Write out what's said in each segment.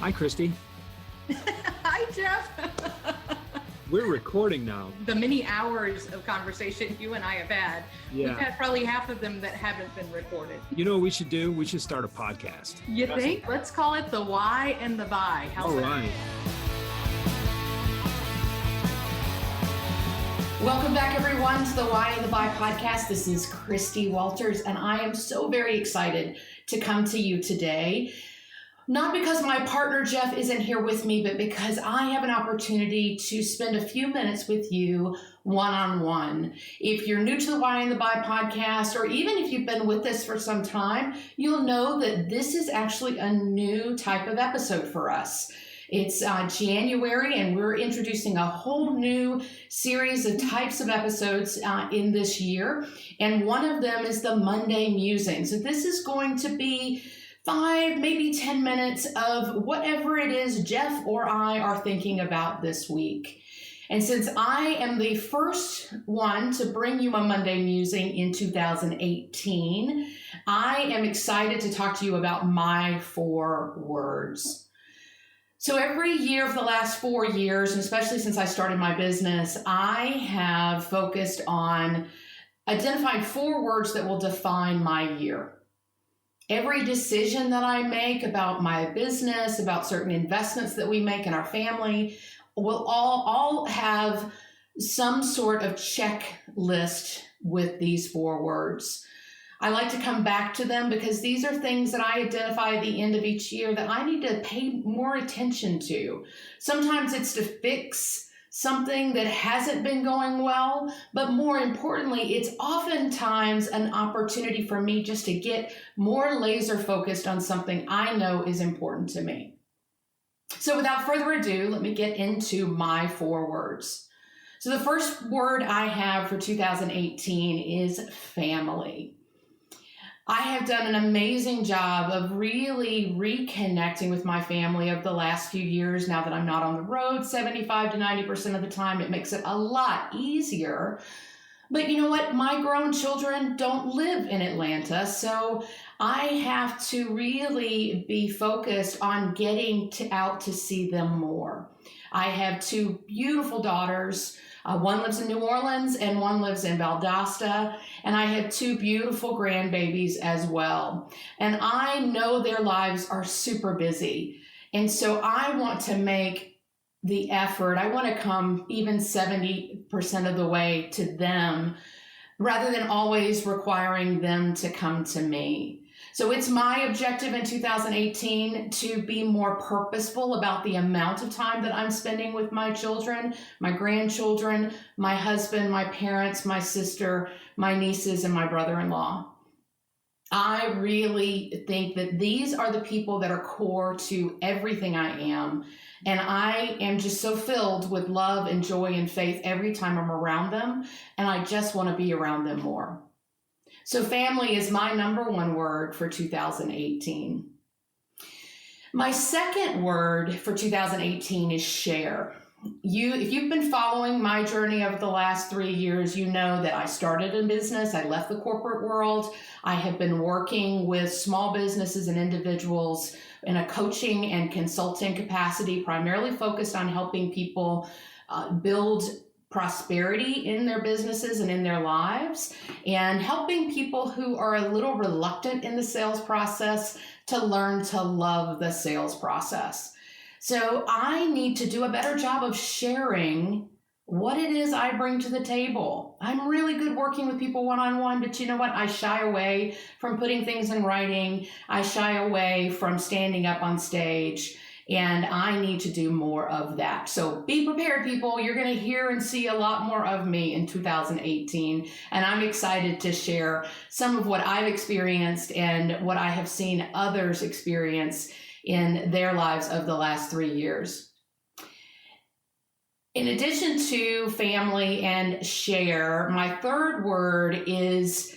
Hi, Christy. Hi, Jeff. We're recording now. The many hours of conversation you and I have had, Yeah. We've had probably half of them that haven't been recorded. You know what we should do? We should start a podcast. You think? Let's call it the why and the buy. All right. Welcome back, everyone, to the Why and the Buy podcast. This is Christie Walters, and I am so very excited to come to you today. Not because my partner, Jeff, isn't here with me, but because I have an opportunity to spend a few minutes with you one-on-one. If you're new to the Why and the Buy podcast, or even if you've been with us for some time, you'll know that this is actually a new type of episode for us. It's January, and we're introducing a whole new series of types of episodes in this year. And one of them is the Monday Musing. So this is going to be 5, maybe 10 minutes of whatever it is Jeff or I are thinking about this week. And since I am the first one to bring you a Monday Musing in 2018, I am excited to talk to you about my 4 words. So every year for the last 4 years, and especially since I started my business, I have focused on identifying 4 words that will define my year. Every decision that I make about my business, about certain investments that we make in our family, will all have some sort of checklist with these 4 words. I like to come back to them because these are things that I identify at the end of each year that I need to pay more attention to. Sometimes it's to fix something that hasn't been going well, but more importantly, it's oftentimes an opportunity for me just to get more laser focused on something I know is important to me. So without further ado, let me get into my 4 words. So the first word I have for 2018 is family. I have done an amazing job of really reconnecting with my family over the last few years. Now that I'm not on the road 75 to 90% of the time, it makes it a lot easier. But you know what? My grown children don't live in Atlanta, so I have to really be focused on getting out to see them more. I have 2 beautiful daughters. One lives in New Orleans and one lives in Valdosta. And I have 2 beautiful grandbabies as well. And I know their lives are super busy. And so I want to make the effort. I want to come even 70% of the way to them rather than always requiring them to come to me. So it's my objective in 2018 to be more purposeful about the amount of time that I'm spending with my children, my grandchildren, my husband, my parents, my sister, my nieces, and my brother-in-law. I really think that these are the people that are core to everything I am. And I am just so filled with love and joy and faith every time I'm around them. And I just want to be around them more. So family is my number 1 word for 2018. My second word for 2018 is share. If you've been following my journey over the last 3 years, you know that I started a business. I left the corporate world. I have been working with small businesses and individuals in a coaching and consulting capacity, primarily focused on helping people build prosperity in their businesses and in their lives, and helping people who are a little reluctant in the sales process to learn to love the sales process. So I need to do a better job of sharing what it is I bring to the table. I'm really good working with people one-on-one, but you know what? I shy away from putting things in writing. I shy away from standing up on stage. And I need to do more of that. So be prepared, people. You're going to hear and see a lot more of me in 2018. And I'm excited to share some of what I've experienced and what I have seen others experience in their lives of the last 3 years. In addition to family and share, my third word is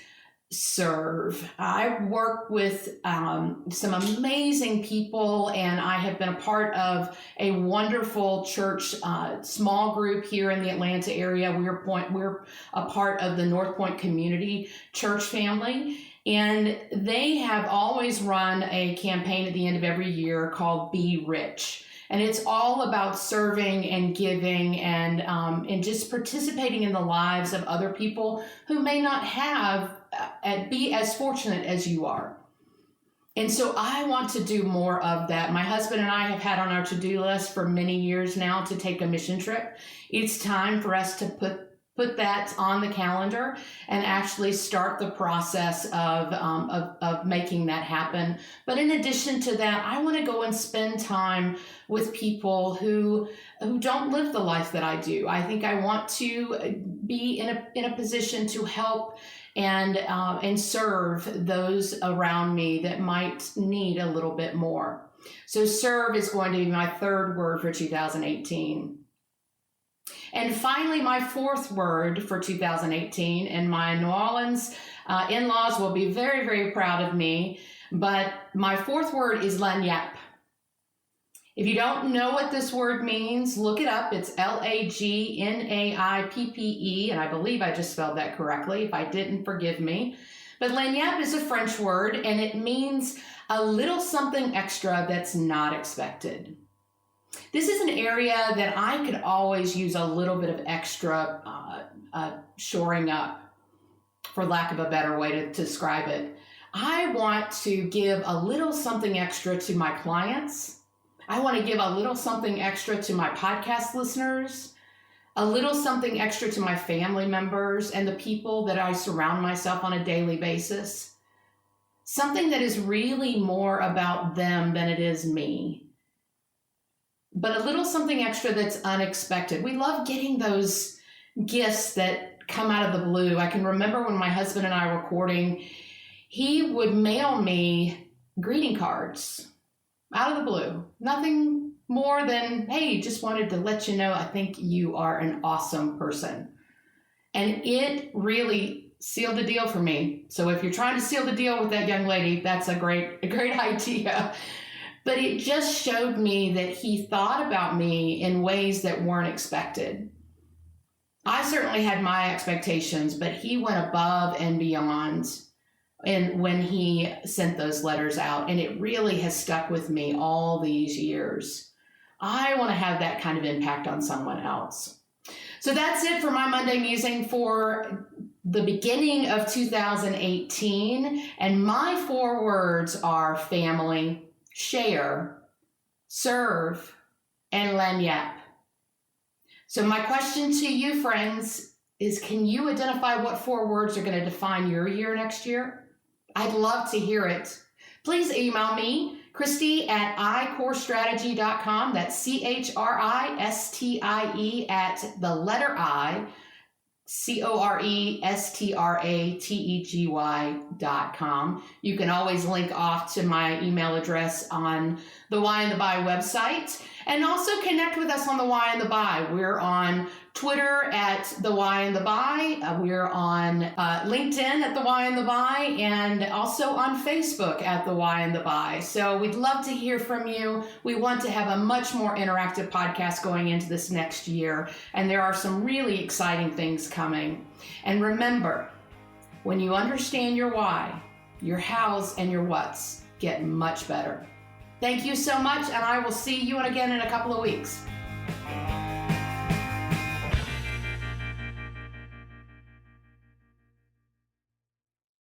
serve. I work with some amazing people, and I have been a part of a wonderful church small group here in the Atlanta area. We're a part of the North Point Community Church family. And they have always run a campaign at the end of every year called Be Rich. And it's all about serving and giving and just participating in the lives of other people who may not be as fortunate as you are. And so I want to do more of that. My husband and I have had on our to-do list for many years now to take a mission trip. It's time for us to put that on the calendar and actually start the process of making that happen. But in addition to that, I want to go and spend time with people who don't live the life that I do. I think I want to be in a position to help and serve those around me that might need a little bit more. So serve is going to be my third word for 2018. And finally, my fourth word for 2018, and my New Orleans in-laws will be very, very proud of me, but my fourth word is Lagniappe. If you don't know what this word means, look it up. It's Lagnappe, and I believe I just spelled that correctly. If I didn't, forgive me. But Lagniappe is a French word, and it means a little something extra that's not expected. This is an area that I could always use a little bit of extra shoring up, for lack of a better way to describe it. I want to give a little something extra to my clients. I want to give a little something extra to my podcast listeners, a little something extra to my family members and the people that I surround myself on a daily basis. Something that is really more about them than it is me. But a little something extra that's unexpected. We love getting those gifts that come out of the blue. I can remember when my husband and I were courting, he would mail me greeting cards out of the blue. Nothing more than, hey, just wanted to let you know I think you are an awesome person. And it really sealed the deal for me. So if you're trying to seal the deal with that young lady, that's a great idea. But it just showed me that he thought about me in ways that weren't expected. I certainly had my expectations, but he went above and beyond when he sent those letters out, and it really has stuck with me all these years. I want to have that kind of impact on someone else. So that's it for my Monday Musing for the beginning of 2018, and my 4 words are family, share, serve, and Lagniappe. So my question to you, friends, is can you identify what 4 words are going to define your year next year? I'd love to hear it. Please email me, Christie at iCoreStrategy.com. That's CHRISTIE at the letter I, CoreStrategy.com. You can always link off to my email address on the Why in the Buy website, and also connect with us on the Why in the Buy. We're on Twitter at the Why in the Buy. We're on LinkedIn at the Why in the Buy, and also on Facebook at the Why in the Buy. So we'd love to hear from you. We want to have a much more interactive podcast going into this next year, and there are some really exciting things coming. And remember, when you understand your why, your hows and your whats get much better. Thank you so much, and I will see you again in a couple of weeks.